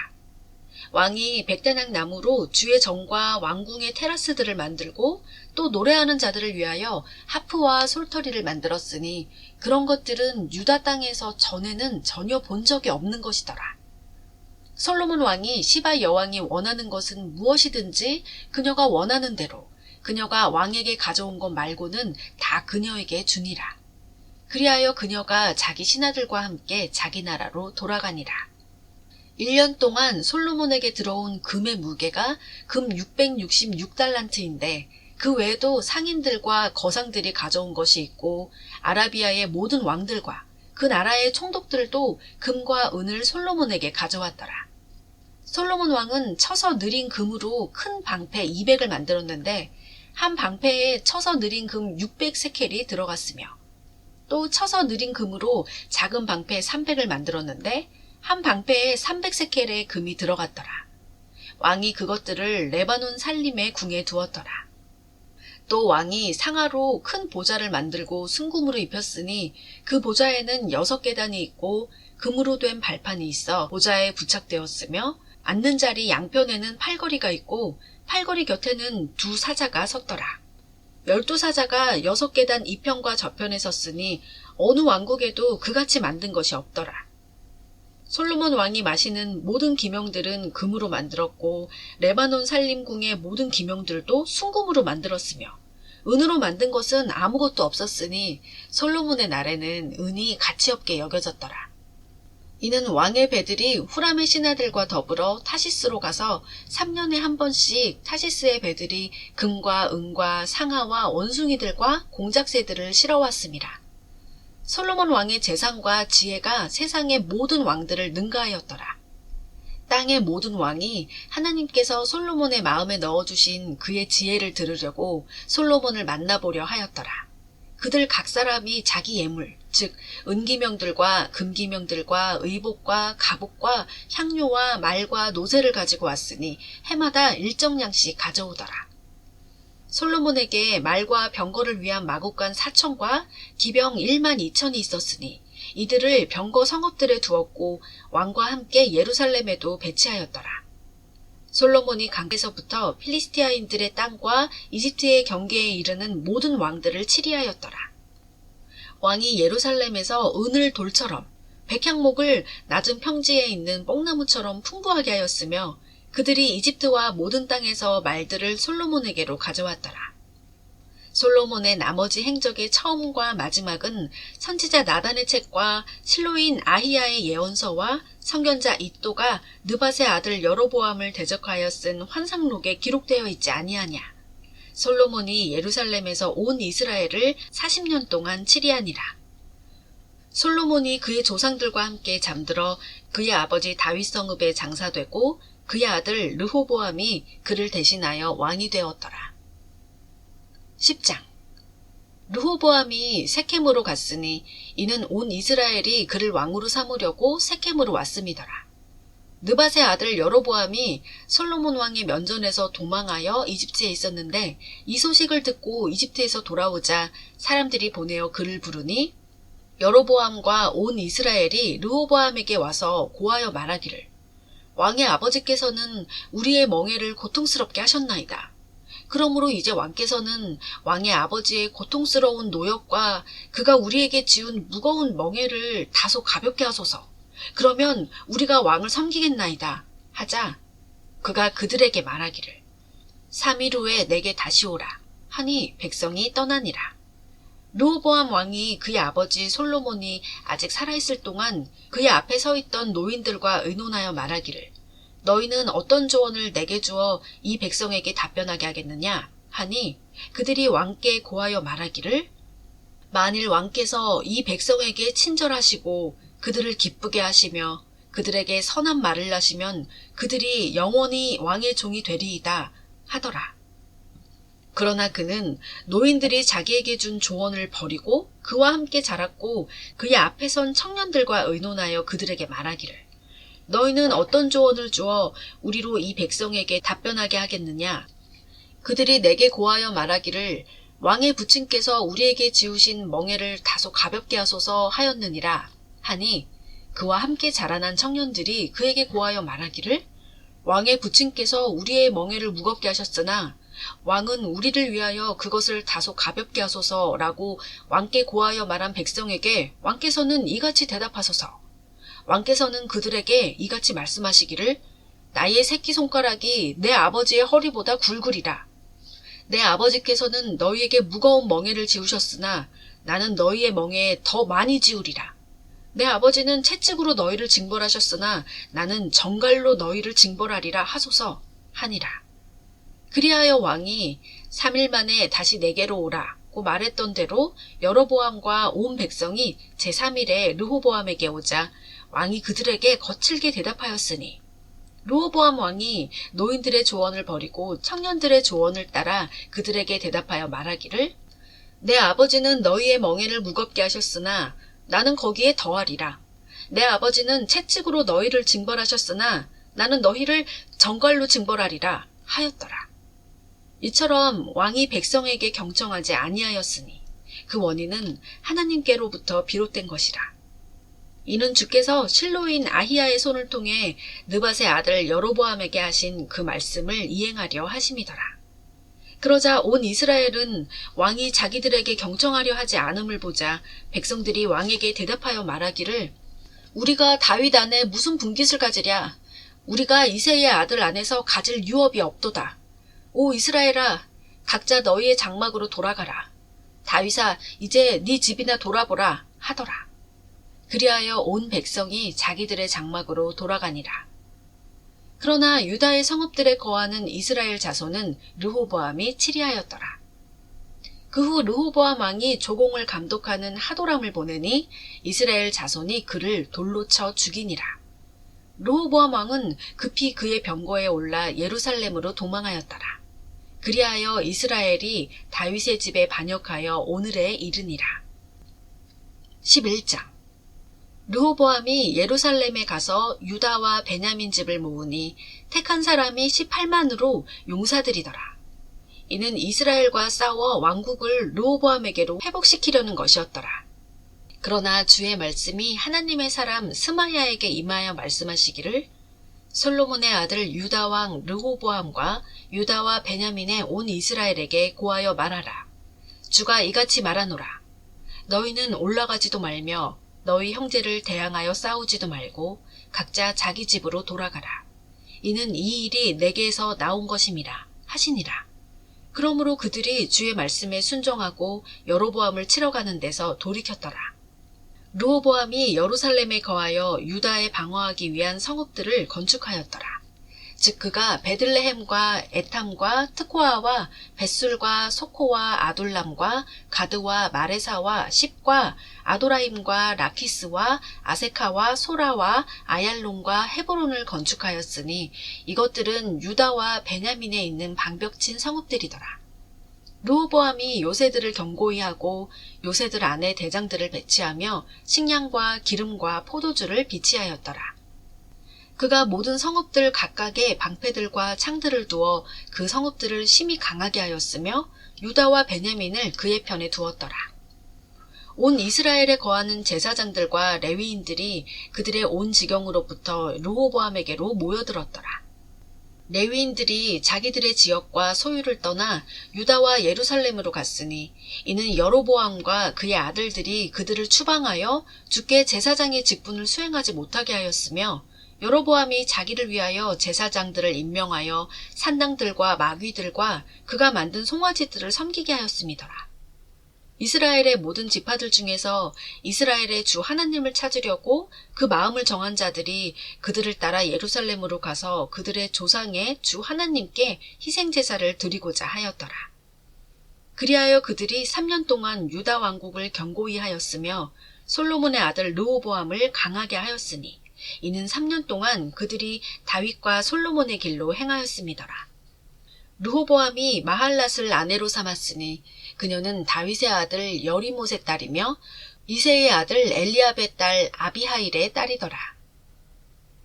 왕이 백단향 나무로 주의 정과 왕궁의 테라스들을 만들고 또 노래하는 자들을 위하여 하프와 솔터리를 만들었으니 그런 것들은 유다 땅에서 전에는 전혀 본 적이 없는 것이더라. 솔로몬 왕이 시바 여왕이 원하는 것은 무엇이든지 그녀가 원하는 대로 그녀가 왕에게 가져온 것 말고는 다 그녀에게 주니라. 그리하여 그녀가 자기 신하들과 함께 자기 나라로 돌아가니라. 1년 동안 솔로몬에게 들어온 금의 무게가 금 666달란트인데 그 외에도 상인들과 거상들이 가져온 것이 있고 아라비아의 모든 왕들과 그 나라의 총독들도 금과 은을 솔로몬에게 가져왔더라. 솔로몬 왕은 쳐서 느린 금으로 큰 방패 200을 만들었는데 한 방패에 쳐서 느린 금 600세켈이 들어갔으며 또 쳐서 느린 금으로 작은 방패 300을 만들었는데 한 방패에 300세켈의 금이 들어갔더라. 왕이 그것들을 레바논 살림의 궁에 두었더라. 또 왕이 상아로 큰 보좌를 만들고 순금으로 입혔으니 그 보좌에는 6계단이 있고 금으로 된 발판이 있어 보좌에 부착되었으며 앉는 자리 양편에는 팔걸이가 있고 팔걸이 곁에는 2 사자가 섰더라. 12사자가 6계단 이편과 저편에 섰으니 어느 왕국에도 그같이 만든 것이 없더라. 솔로몬 왕이 마시는 모든 기명들은 금으로 만들었고 레바논 살림궁의 모든 기명들도 순금으로 만들었으며 은으로 만든 것은 아무것도 없었으니 솔로몬의 날에는 은이 가치없게 여겨졌더라. 이는 왕의 배들이 후람의 신하들과 더불어 타시스로 가서 3년에 한 번씩 타시스의 배들이 금과 은과 상아와 원숭이들과 공작새들을 실어왔음이라. 솔로몬 왕의 재산과 지혜가 세상의 모든 왕들을 능가하였더라. 땅의 모든 왕이 하나님께서 솔로몬의 마음에 넣어주신 그의 지혜를 들으려고 솔로몬을 만나보려 하였더라. 그들 각 사람이 자기 예물, 즉 은기명들과 금기명들과 의복과 갑옷과 향료와 말과 노새를 가지고 왔으니 해마다 일정량씩 가져오더라. 솔로몬에게 말과 병거를 위한 마국간 4천과 기병 1만 2천이 있었으니 이들을 병거 성읍들에 두었고 왕과 함께 예루살렘에도 배치하였더라. 솔로몬이 강에서부터 필리스티아인들의 땅과 이집트의 경계에 이르는 모든 왕들을 치리하였더라. 왕이 예루살렘에서 은을 돌처럼 백향목을 낮은 평지에 있는 뽕나무처럼 풍부하게 하였으며 그들이 이집트와 모든 땅에서 말들을 솔로몬에게로 가져왔더라. 솔로몬의 나머지 행적의 처음과 마지막은 선지자 나단의 책과 실로인 아히야의 예언서와 선견자 이또가 느밧의 아들 여로보암을 대적하여 쓴 환상록에 기록되어 있지 아니하냐. 솔로몬이 예루살렘에서 온 이스라엘을 40년 동안 치리하니라. 솔로몬이 그의 조상들과 함께 잠들어 그의 아버지 다윗 성읍에 장사되고 그의 아들 르호보암이 그를 대신하여 왕이 되었더라. 10장. 르호보암이 세켐으로 갔으니 이는 온 이스라엘이 그를 왕으로 삼으려고 세켐으로 왔음이더라. 느밧의 아들 여로보암이 솔로몬 왕의 면전에서 도망하여 이집트에 있었는데 이 소식을 듣고 이집트에서 돌아오자 사람들이 보내어 그를 부르니 여로보암과 온 이스라엘이 르호보암에게 와서 고하여 말하기를 왕의 아버지께서는 우리의 멍에를 고통스럽게 하셨나이다. 그러므로 이제 왕께서는 왕의 아버지의 고통스러운 노역과 그가 우리에게 지운 무거운 멍에를 다소 가볍게 하소서. 그러면 우리가 왕을 섬기겠나이다. 하자 그가 그들에게 말하기를 3일 후에 내게 다시 오라. 하니 백성이 떠나니라. 르호보암 왕이 그의 아버지 솔로몬이 아직 살아있을 동안 그의 앞에 서 있던 노인들과 의논하여 말하기를 너희는 어떤 조언을 내게 주어 이 백성에게 답변하게 하겠느냐 하니 그들이 왕께 고하여 말하기를 만일 왕께서 이 백성에게 친절하시고 그들을 기쁘게 하시며 그들에게 선한 말을 하시면 그들이 영원히 왕의 종이 되리이다 하더라. 그러나 그는 노인들이 자기에게 준 조언을 버리고 그와 함께 자랐고 그의 앞에 선 청년들과 의논하여 그들에게 말하기를 너희는 어떤 조언을 주어 우리로 이 백성에게 답변하게 하겠느냐. 그들이 내게 고하여 말하기를 왕의 부친께서 우리에게 지우신 멍에를 다소 가볍게 하소서 하였느니라 하니 그와 함께 자라난 청년들이 그에게 고하여 말하기를 왕의 부친께서 우리의 멍에를 무겁게 하셨으나 왕은 우리를 위하여 그것을 다소 가볍게 하소서라고 왕께 고하여 말한 백성에게 왕께서는 이같이 대답하소서. 왕께서는 그들에게 이같이 말씀하시기를 나의 새끼손가락이 내 아버지의 허리보다 굵으리라. 내 아버지께서는 너희에게 무거운 멍에를 지우셨으나 나는 너희의 멍에에 더 많이 지우리라. 내 아버지는 채찍으로 너희를 징벌하셨으나 나는 정갈로 너희를 징벌하리라 하소서 하니라. 그리하여 왕이 3일 만에 다시 내게로 오라고 말했던 대로 여로보암과 온 백성이 제3일에 르호보암에게 오자 왕이 그들에게 거칠게 대답하였으니 르호보암 왕이 노인들의 조언을 버리고 청년들의 조언을 따라 그들에게 대답하여 말하기를 내 아버지는 너희의 멍에를 무겁게 하셨으나 나는 거기에 더하리라. 내 아버지는 채찍으로 너희를 징벌하셨으나 나는 너희를 정갈로 징벌하리라 하였더라. 이처럼 왕이 백성에게 경청하지 아니하였으니 그 원인은 하나님께로부터 비롯된 것이라. 이는 주께서 실로인 아히야의 손을 통해 느밧의 아들 여로보암에게 하신 그 말씀을 이행하려 하심이더라. 그러자 온 이스라엘은 왕이 자기들에게 경청하려 하지 않음을 보자 백성들이 왕에게 대답하여 말하기를 우리가 다윗 안에 무슨 분깃을 가지랴. 우리가 이새의 아들 안에서 가질 유업이 없도다. 오 이스라엘아, 각자 너희의 장막으로 돌아가라. 다윗아, 이제 네 집이나 돌아보라 하더라. 그리하여 온 백성이 자기들의 장막으로 돌아가니라. 그러나 유다의 성읍들에 거하는 이스라엘 자손은 르호보암이 치리하였더라. 그 후 르호보암 왕이 조공을 감독하는 하도람을 보내니 이스라엘 자손이 그를 돌로 쳐 죽이니라. 르호보암 왕은 급히 그의 병거에 올라 예루살렘으로 도망하였더라. 그리하여 이스라엘이 다윗의 집에 반역하여 오늘에 이르니라. 11장 르호보암이 예루살렘에 가서 유다와 베냐민 집을 모으니 택한 사람이 18만으로 용사들이더라. 이는 이스라엘과 싸워 왕국을 르호보암에게로 회복시키려는 것이었더라. 그러나 주의 말씀이 하나님의 사람 스마야에게 임하여 말씀하시기를 솔로몬의 아들 유다 왕 르호보암과 유다와 베냐민의 온 이스라엘에게 고하여 말하라. 주가 이같이 말하노라. 너희는 올라가지도 말며 너희 형제를 대항하여 싸우지도 말고 각자 자기 집으로 돌아가라. 이는 이 일이 내게서 나온 것임이라 하시니라. 그러므로 그들이 주의 말씀에 순종하고 여로보암을 치러 가는 데서 돌이켰더라. 르호보암이 예루살렘에 거하여 유다에 방어하기 위한 성읍들을 건축하였더라. 즉 그가 베들레헴과 에탐과 트코아와 벳술과 소코와 아둘람과 가드와 마레사와 십과 아도라임과 라키스와 아세카와 소라와 아얄론과 헤브론을 건축하였으니 이것들은 유다와 베냐민에 있는 방벽친 성읍들이더라. 르호보암이 요새들을 경고히 하고 요새들 안에 대장들을 배치하며 식량과 기름과 포도주를 비치하였더라. 그가 모든 성읍들 각각에 방패들과 창들을 두어 그 성읍들을 심히 강하게 하였으며 유다와 베냐민을 그의 편에 두었더라. 온 이스라엘에 거하는 제사장들과 레위인들이 그들의 온 지경으로부터 르호보암에게로 모여들었더라. 레위인들이 자기들의 지역과 소유를 떠나 유다와 예루살렘으로 갔으니 이는 여로보암과 그의 아들들이 그들을 추방하여 주께 제사장의 직분을 수행하지 못하게 하였으며 여로보암이 자기를 위하여 제사장들을 임명하여 산당들과 마귀들과 그가 만든 송아지들을 섬기게 하였음이더라. 이스라엘의 모든 지파들 중에서 이스라엘의 주 하나님을 찾으려고 그 마음을 정한 자들이 그들을 따라 예루살렘으로 가서 그들의 조상의 주 하나님께 희생제사를 드리고자 하였더라. 그리하여 그들이 3년 동안 유다 왕국을 견고히 하였으며 솔로몬의 아들 르호보암을 강하게 하였으니 이는 3년 동안 그들이 다윗과 솔로몬의 길로 행하였음이더라. 르호보암이 마할랏을 아내로 삼았으니 그녀는 다윗의 아들 여리못의 딸이며 이새의 아들 엘리압의 딸 아비하일의 딸이더라.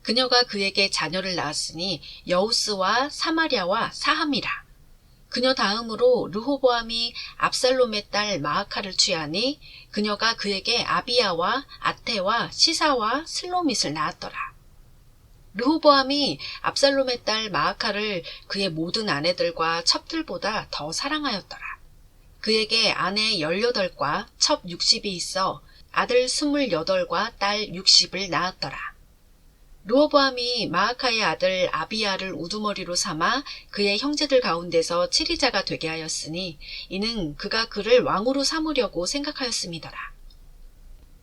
그녀가 그에게 자녀를 낳았으니 여우스와 사마랴와 사함이라. 그녀 다음으로 르호보암이 압살롬의 딸 마아카를 취하니 그녀가 그에게 아비야와 아테와 시사와 슬로밋을 낳았더라. 르호보암이 압살롬의 딸 마아카를 그의 모든 아내들과 첩들보다 더 사랑하였더라. 그에게 아내 18과 첩 60이 있어 아들 28과 딸 60을 낳았더라. 르호보암이 마아카의 아들 아비야를 우두머리로 삼아 그의 형제들 가운데서 치리자가 되게 하였으니 이는 그가 그를 왕으로 삼으려고 생각하였음이더라.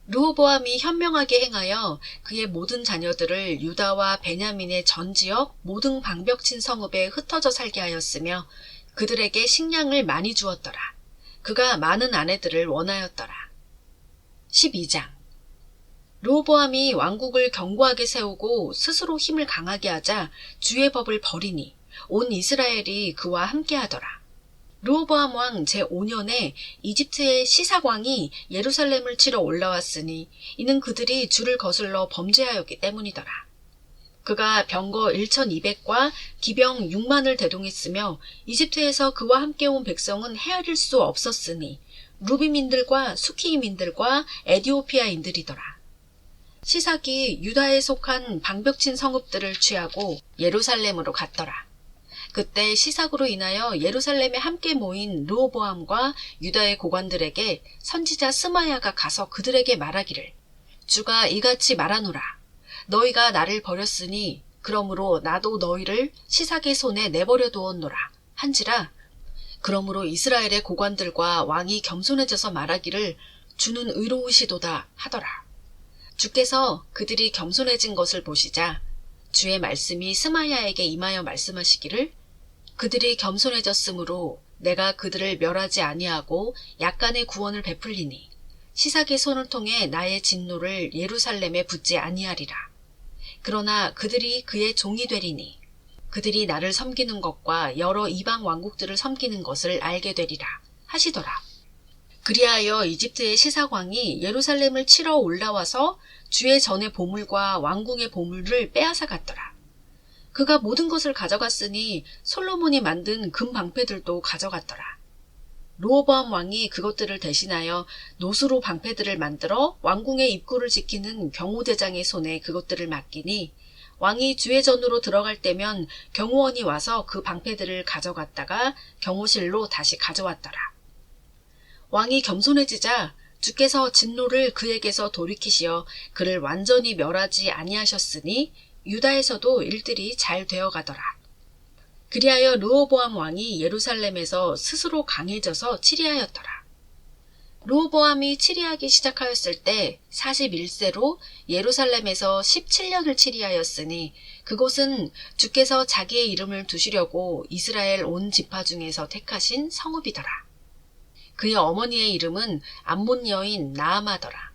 르호보암이 현명하게 행하여 그의 모든 자녀들을 유다와 베냐민의 전 지역 모든 방벽친 성읍에 흩어져 살게 하였으며 그들에게 식량을 많이 주었더라. 그가 많은 아내들을 원하였더라. 12장. 르호보암이 왕국을 견고하게 세우고 스스로 힘을 강하게 하자 주의 법을 버리니 온 이스라엘이 그와 함께하더라. 르호보암 왕 제5년에 이집트의 시삭왕이 예루살렘을 치러 올라왔으니 이는 그들이 주를 거슬러 범죄하였기 때문이더라. 그가 병거 1200과 기병 6만을 대동했으며 이집트에서 그와 함께 온 백성은 헤아릴 수 없었으니 루빔인들과 수키임인들과 에디오피아인들이더라. 시삭이 유다에 속한 방벽친 성읍들을 취하고 예루살렘으로 갔더라. 그때 시삭으로 인하여 예루살렘에 함께 모인 르호보암과 유다의 고관들에게 선지자 스마야가 가서 그들에게 말하기를 주가 이같이 말하노라. 너희가 나를 버렸으니 그러므로 나도 너희를 시삭의 손에 내버려 두었노라 한지라. 그러므로 이스라엘의 고관들과 왕이 겸손해져서 말하기를 주는 의로우시도다 하더라. 주께서 그들이 겸손해진 것을 보시자 주의 말씀이 스마야에게 임하여 말씀하시기를 그들이 겸손해졌으므로 내가 그들을 멸하지 아니하고 약간의 구원을 베풀리니 시삭의 손을 통해 나의 진노를 예루살렘에 붓지 아니하리라. 그러나 그들이 그의 종이 되리니 그들이 나를 섬기는 것과 여러 이방 왕국들을 섬기는 것을 알게 되리라 하시더라. 그리하여 이집트의 시삭왕이 예루살렘을 치러 올라와서 주의 전의 보물과 왕궁의 보물을 빼앗아 갔더라. 그가 모든 것을 가져갔으니 솔로몬이 만든 금 방패들도 가져갔더라. 르호보암 왕이 그것들을 대신하여 노수로 방패들을 만들어 왕궁의 입구를 지키는 경호대장의 손에 그것들을 맡기니 왕이 주의 전으로 들어갈 때면 경호원이 와서 그 방패들을 가져갔다가 경호실로 다시 가져왔더라. 왕이 겸손해지자 주께서 진노를 그에게서 돌이키시어 그를 완전히 멸하지 아니하셨으니 유다에서도 일들이 잘 되어가더라. 그리하여 르호보암 왕이 예루살렘에서 스스로 강해져서 치리하였더라. 르호보암이 치리하기 시작하였을 때 41세로 예루살렘에서 17년을 치리하였으니 그곳은 주께서 자기의 이름을 두시려고 이스라엘 온 지파 중에서 택하신 성읍이더라. 그의 어머니의 이름은 암몬 여인 나아마더라.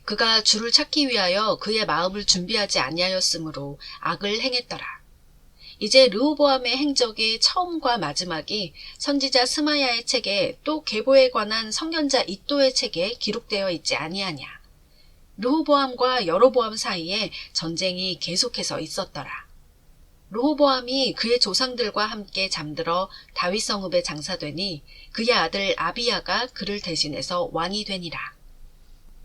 그가 주를 찾기 위하여 그의 마음을 준비하지 아니하였으므로 악을 행했더라. 이제 르호보암의 행적의 처음과 마지막이 선지자 스마야의 책에 또 계보에 관한 선견자 이도의 책에 기록되어 있지 아니하냐. 르호보암과 여로보암 사이에 전쟁이 계속해서 있었더라. 르호보암이 그의 조상들과 함께 잠들어 다윗 성읍에 장사되니 그의 아들 아비야가 그를 대신해서 왕이 되니라.